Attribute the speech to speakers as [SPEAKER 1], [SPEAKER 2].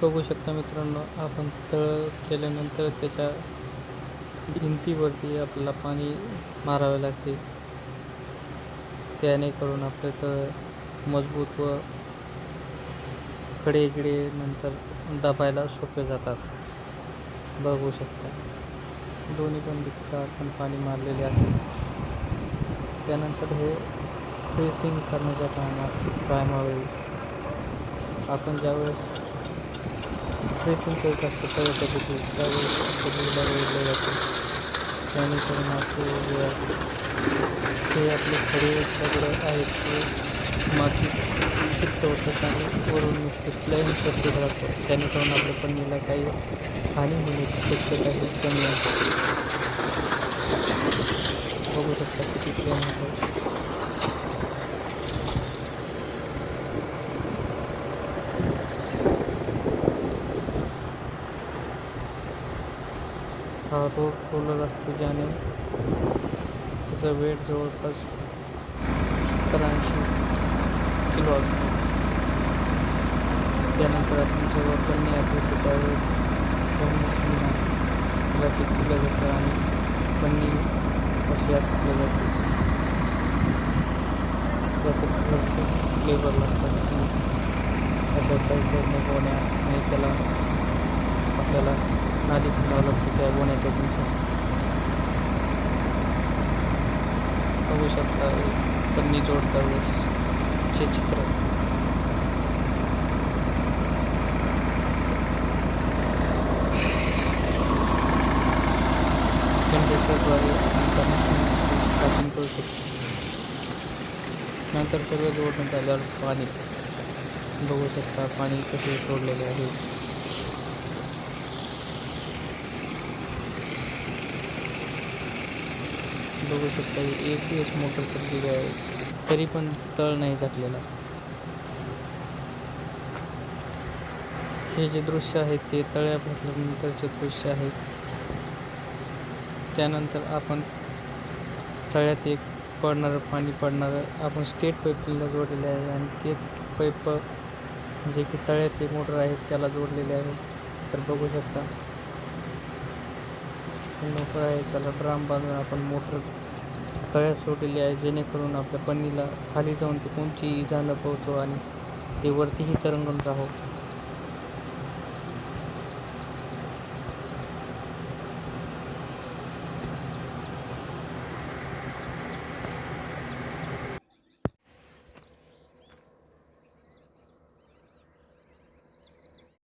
[SPEAKER 1] बघू शकता मित्रांनो, आपण तळ केल्यानंतर त्याच्या भिंतीवरती आपल्याला पाणी मारावे लागते. त्याने करून आपले तळ मजबूत व खडे नंतर दाबायला सोपे जातात. बघू शकता दोन्ही पण भिंतीला आपण पाणी मारलेले आहे. त्यानंतर हे प्रेसिंग करण्याच्या टायमावेळी आपण ज्यावेळेस प्रेसिंग करत असतो तळ्याच्या भीती त्यावेळेस कबूला वेळले जाते. जेणेकरून हे आपले खडे दगड आहेत ते माती शिफ्ट होतात आणि वरून नुसते प्लेन सरफेस राहतो. जेणेकरून आपल्या पन्नीला काही हानी होण्याची शक्यता ही कमी असते. बघू शकता किती प्लेन होतं. हा रोड रोलर असतो ज्याने त्याचा वेट जवळपास 70-80 किलो असतो. त्यानंतर आपण जेव्हा पन्नी आठवतो त्यावेळेस त्याला चिटकलं जातं आणि पन्नी अशी आटकली जाते. त्यासाठी भरपूर लेबर लागतात आणि अशा साईडने गोण्या आणि त्याला आपल्याला नाली खांदावं लागते त्या गोण्याच्या दिवसात. बघू शकता पन्नी जोडता वेळेस चे चित्र. जनरेटरद्वारे स्टार्टिंग करू शकतो. नंतर सगळं जोडण्यात आल्यावर पाणी बघू शकता पाणी कसे सोडलेले आहे. बघू शकता एक दिवस मोटर चाललेली आहे तरी पण तळ नाही झाकलेला. हे जे दृश्य आहे ते तळ्या भरल्यानंतरचे दृश्य आहे. त्यानंतर आपण तळ्यात एक पाणी पडणारं आपण स्टेट पाईपला जोडलेले आहे आणि तेच पाईप जे की तळ्यातले मोटर आहेत त्याला जोडलेले आहे. तर बघू शकता मोटर आहे त्याला ड्राम बांधून आपण मोटर तळ्यात सोडलेली आहे. जेणेकरून आपल्या पन्नीला खाली जाऊन ते कोणची इजा न पोहोचो आणि ते वरतीही तरंगून राहो.